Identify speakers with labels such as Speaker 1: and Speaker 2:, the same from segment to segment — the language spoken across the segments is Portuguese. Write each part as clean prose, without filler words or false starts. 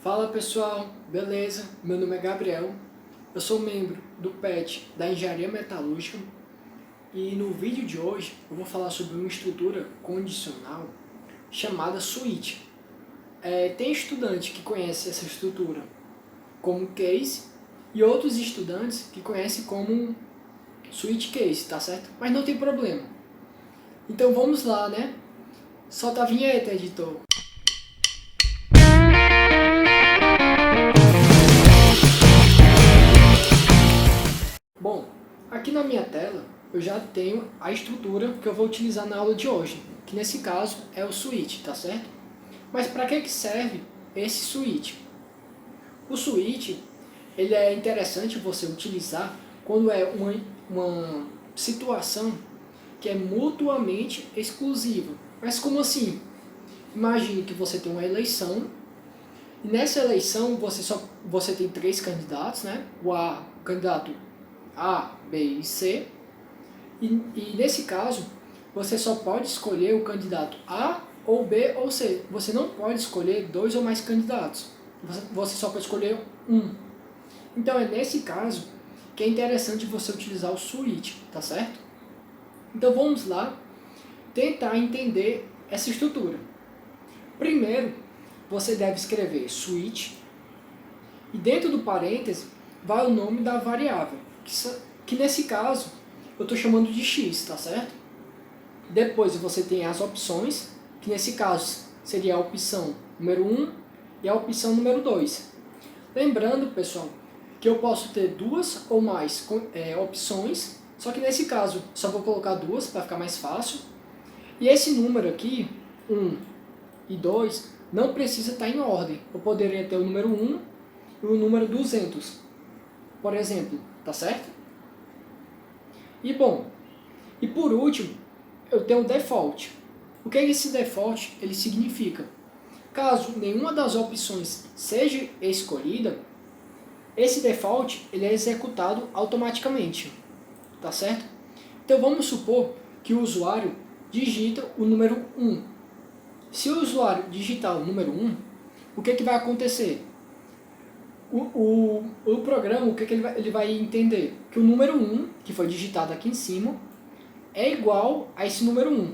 Speaker 1: Fala pessoal, beleza? Meu nome é Gabriel, eu sou membro do PET da Engenharia Metalúrgica e no vídeo de hoje eu vou falar sobre uma estrutura condicional chamada switch. Tem estudante que conhece essa estrutura como case e outros estudantes que conhecem como switch case, tá certo? Mas não tem problema. Então vamos lá, né? Solta a vinheta, editor. Bom, aqui na minha tela eu já tenho a estrutura que eu vou utilizar na aula de hoje, que nesse caso é o switch, tá certo? Mas para que serve esse switch? O switch ele é interessante você utilizar quando é uma situação que é mutuamente exclusiva. Mas como assim? Imagine que você tem uma eleição e nessa eleição você tem três candidatos, né? O candidato A, B e C. E nesse caso, você só pode escolher o candidato A ou B ou C. Você não pode escolher dois ou mais candidatos. Você só pode escolher um. Então é nesse caso que é interessante você utilizar o switch, tá certo? Então vamos lá tentar entender essa estrutura. Primeiro, você deve escrever switch e dentro do parêntese vai o nome da variável, que nesse caso eu estou chamando de x, tá certo? Depois você tem as opções, que nesse caso seria a opção número 1 e a opção número 2. Lembrando, pessoal, que eu posso ter duas ou mais opções, só que nesse caso só vou colocar duas para ficar mais fácil. E esse número aqui, 1 e 2, não precisa estar em ordem. Eu poderia ter o número 1 e o número 200, por exemplo, tá certo? E bom, e por último, eu tenho o default. O que é esse default? Ele significa, caso nenhuma das opções seja escolhida, esse default ele é executado automaticamente, tá certo? Então vamos supor que o usuário digita o número 1. Se o usuário digitar o número 1, o que vai acontecer? O programa, o que ele vai entender? Que o número 1, que foi digitado aqui em cima, é igual a esse número 1,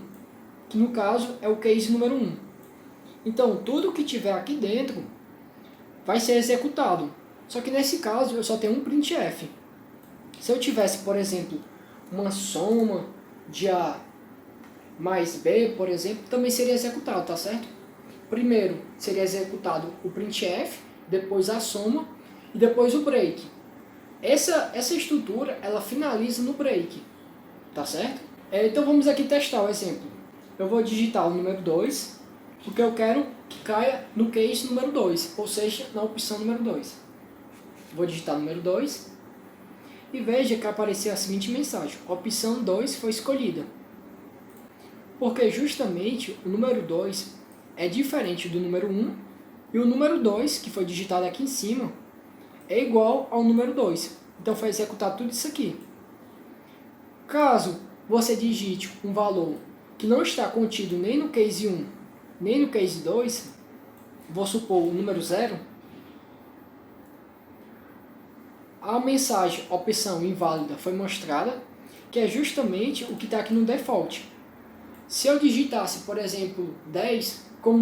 Speaker 1: que no caso é o case número 1. Então, tudo que tiver aqui dentro vai ser executado. Só que nesse caso, eu só tenho um printf. Se eu tivesse, por exemplo, uma soma de A mais B, por exemplo, também seria executado, tá certo? Primeiro seria executado o printf, depois a soma e depois o break. Essa estrutura ela finaliza no break, tá certo? Então vamos aqui testar o exemplo. Eu vou digitar o número 2, porque eu quero que caia no case número 2, ou seja, na opção número 2. Vou digitar o número 2 e veja que apareceu a seguinte mensagem: opção 2 foi escolhida. Porque justamente o número 2 é diferente do número 1 e o número 2, que foi digitado aqui em cima, é igual ao número 2. Então foi executado tudo isso aqui. Caso você digite um valor que não está contido nem no case 1, nem no case 2, vou supor o número 0, a mensagem opção inválida foi mostrada, que é justamente o que está aqui no default. Se eu digitasse, por exemplo, 10, como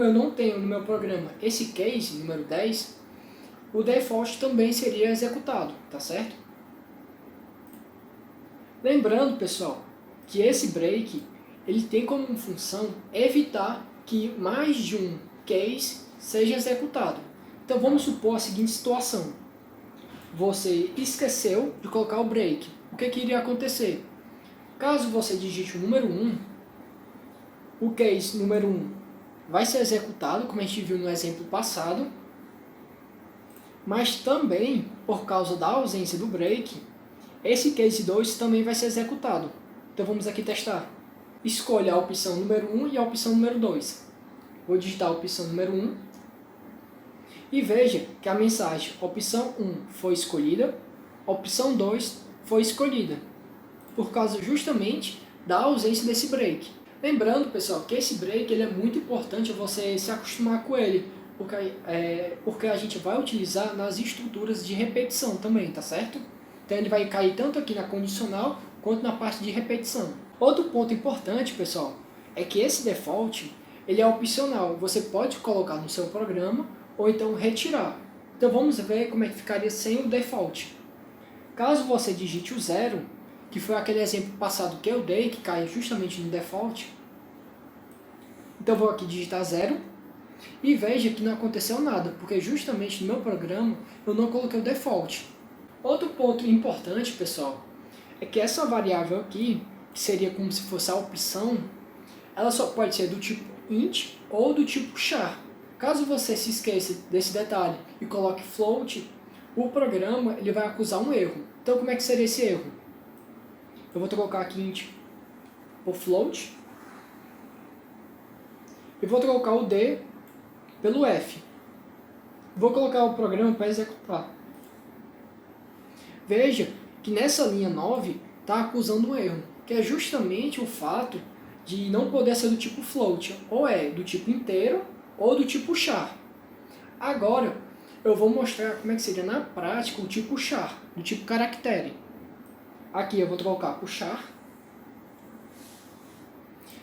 Speaker 1: eu não tenho no meu programa esse case, número 10, o default também seria executado, tá certo? Lembrando, pessoal, que esse break ele tem como função evitar que mais de um case seja executado. Então vamos supor a seguinte situação. Você esqueceu de colocar o break. O que iria acontecer? Caso você digite o número 1, o case número 1 vai ser executado, como a gente viu no exemplo passado, mas também, por causa da ausência do break, esse case 2 também vai ser executado. Então vamos aqui testar. Escolha a opção número 1 e a opção número 2. Vou digitar a opção número 1 e veja que a mensagem opção 1 foi escolhida, opção 2 foi escolhida, por causa justamente da ausência desse break. Lembrando, pessoal, que esse break ele é muito importante você se acostumar com ele, porque a gente vai utilizar nas estruturas de repetição também, tá certo? Então ele vai cair tanto aqui na condicional quanto na parte de repetição. Outro ponto importante, pessoal, é que esse default ele é opcional. Você pode colocar no seu programa ou então retirar. Então vamos ver como é que ficaria sem o default. Caso você digite o 0, que foi aquele exemplo passado que eu dei, que cai justamente no default, então eu vou aqui digitar 0 e veja que não aconteceu nada, porque justamente no meu programa eu não coloquei o default. Outro ponto importante, pessoal, é que essa variável aqui, que seria como se fosse a opção, ela só pode ser do tipo int ou do tipo char. Caso você se esqueça desse detalhe e coloque float, o programa ele vai acusar um erro. Então como é que seria esse erro? Eu vou trocar aqui int por float e vou trocar o D pelo F. Vou colocar o programa para executar. Veja que nessa linha 9 está acusando um erro, que é justamente o fato de não poder ser do tipo float, ou é do tipo inteiro ou do tipo char. Agora eu vou mostrar como é que seria na prática o tipo char, do tipo caractere. Aqui eu vou trocar por char.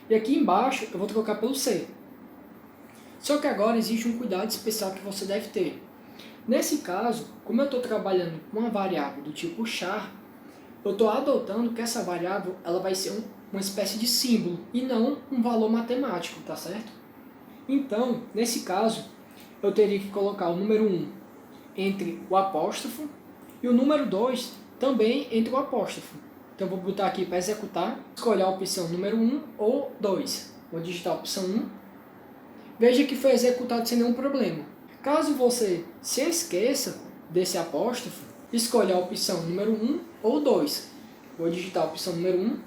Speaker 1: E aqui embaixo eu vou trocar pelo C. Só que agora existe um cuidado especial que você deve ter. Nesse caso, como eu estou trabalhando com uma variável do tipo char, eu estou adotando que essa variável ela vai ser uma espécie de símbolo e não um valor matemático, tá certo? Então, nesse caso, eu teria que colocar o número 1 entre o apóstrofo e o número 2 também entre o apóstrofo. Então, eu vou botar aqui para executar, escolher a opção número 1 ou 2. Vou digitar a opção 1. Veja que foi executado sem nenhum problema. Caso você se esqueça desse apóstrofo, escolha a opção número 1 ou 2. Vou digitar a opção número 1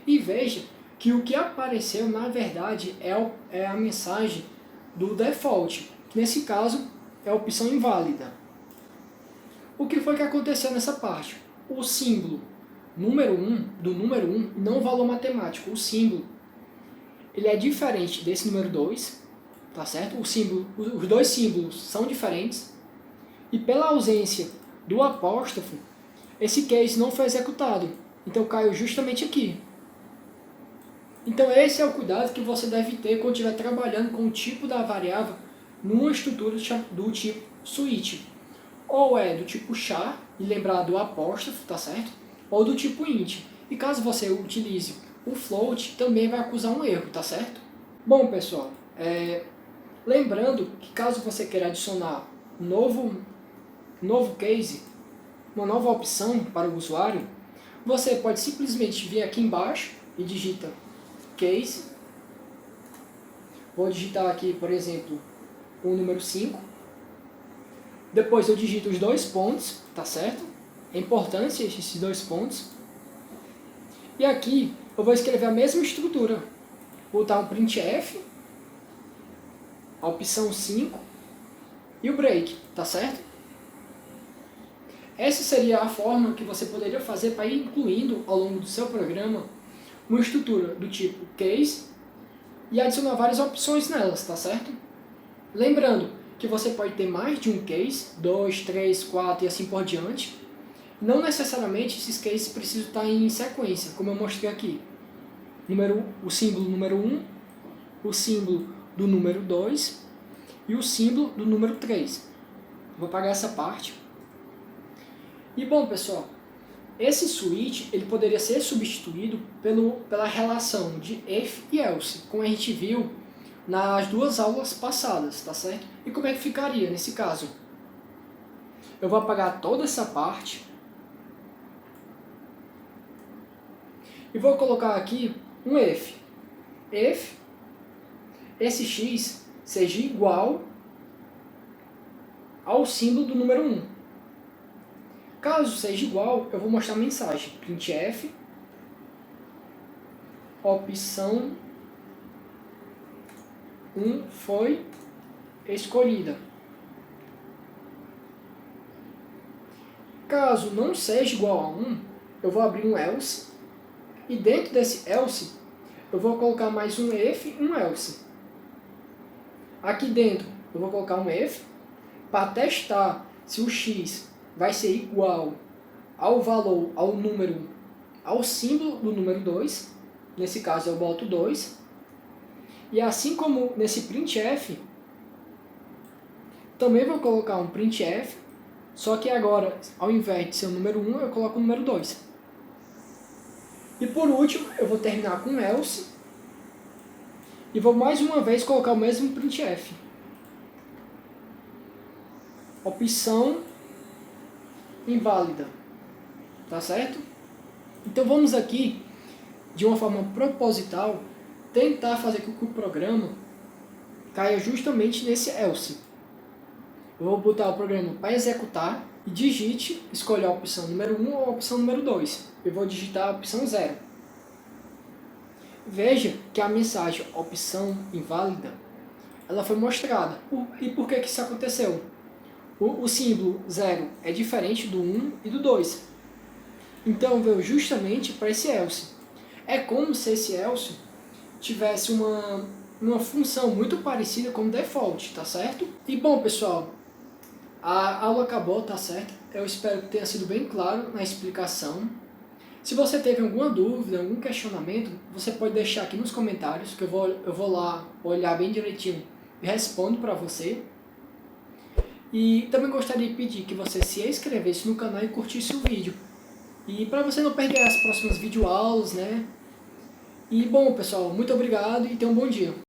Speaker 1: e veja que o que apareceu na verdade é a mensagem do default, que nesse caso é a opção inválida. O que foi que aconteceu nessa parte? O símbolo número 1, do número 1, não o valor matemático, o símbolo, ele é diferente desse número 2, tá certo? Os dois símbolos são diferentes e pela ausência do apóstrofo, esse case não foi executado, então caiu justamente aqui. Então esse é o cuidado que você deve ter quando estiver trabalhando com o tipo da variável numa estrutura do tipo switch. Ou é do tipo char, e lembrar do apóstrofo, tá certo? Ou do tipo int. E caso você utilize o float, também vai acusar um erro, tá certo? Bom, pessoal, lembrando que caso você queira adicionar um novo case, uma nova opção para o usuário, você pode simplesmente vir aqui embaixo e digita case. Vou digitar aqui, por exemplo, o número 5. Depois eu digito os dois pontos, tá certo? É importante esses dois pontos. E aqui eu vou escrever a mesma estrutura. Vou botar um printf, a opção 5 e o break, tá certo? Essa seria a forma que você poderia fazer para ir incluindo ao longo do seu programa uma estrutura do tipo case e adicionar várias opções nelas, tá certo? Lembrando que você pode ter mais de um case, 2, 3, 4 e assim por diante. Não necessariamente esses cases precisam estar em sequência, como eu mostrei aqui. O símbolo número 1, o símbolo do número 2 e o símbolo do número 3. Vou apagar essa parte. E bom, pessoal, esse switch ele poderia ser substituído pela relação de if e else, como a gente viu nas duas aulas passadas, tá certo? E como é que ficaria nesse caso? Eu vou apagar toda essa parte e vou colocar aqui um if. If esse x seja igual ao símbolo do número 1. Caso seja igual, eu vou mostrar a mensagem printf opção 1 foi escolhida. Caso não seja igual a 1, eu vou abrir um else e dentro desse else eu vou colocar mais um if e um else. Aqui dentro eu vou colocar um if para testar se o x vai ser igual ao valor, ao número, ao símbolo do número 2. Nesse caso eu boto 2. E assim como nesse printf, também vou colocar um printf, só que agora, ao invés de ser o número 1, eu coloco o número 2. E por último, eu vou terminar com else, e vou mais uma vez colocar o mesmo printf. Opção inválida. Tá certo? Então vamos aqui, de uma forma proposital, tentar fazer com que o programa caia justamente nesse else. Eu vou botar o programa para executar e digite, escolha a opção número 1 ou a opção número 2. Eu vou digitar a opção 0. Veja que a mensagem opção inválida, ela foi mostrada. E por que isso aconteceu? O símbolo 0 é diferente do 1 e do 2. Então veio justamente para esse else. É como se esse else tivesse uma função muito parecida com o default, tá certo? E bom, pessoal, a aula acabou, tá certo? Eu espero que tenha sido bem claro na explicação. Se você teve alguma dúvida, algum questionamento, você pode deixar aqui nos comentários, que eu vou lá olhar bem direitinho e respondo para você. E também gostaria de pedir que você se inscrevesse no canal e curtisse o vídeo. E para você não perder as próximas videoaulas, né? E bom, pessoal, muito obrigado e tenha um bom dia.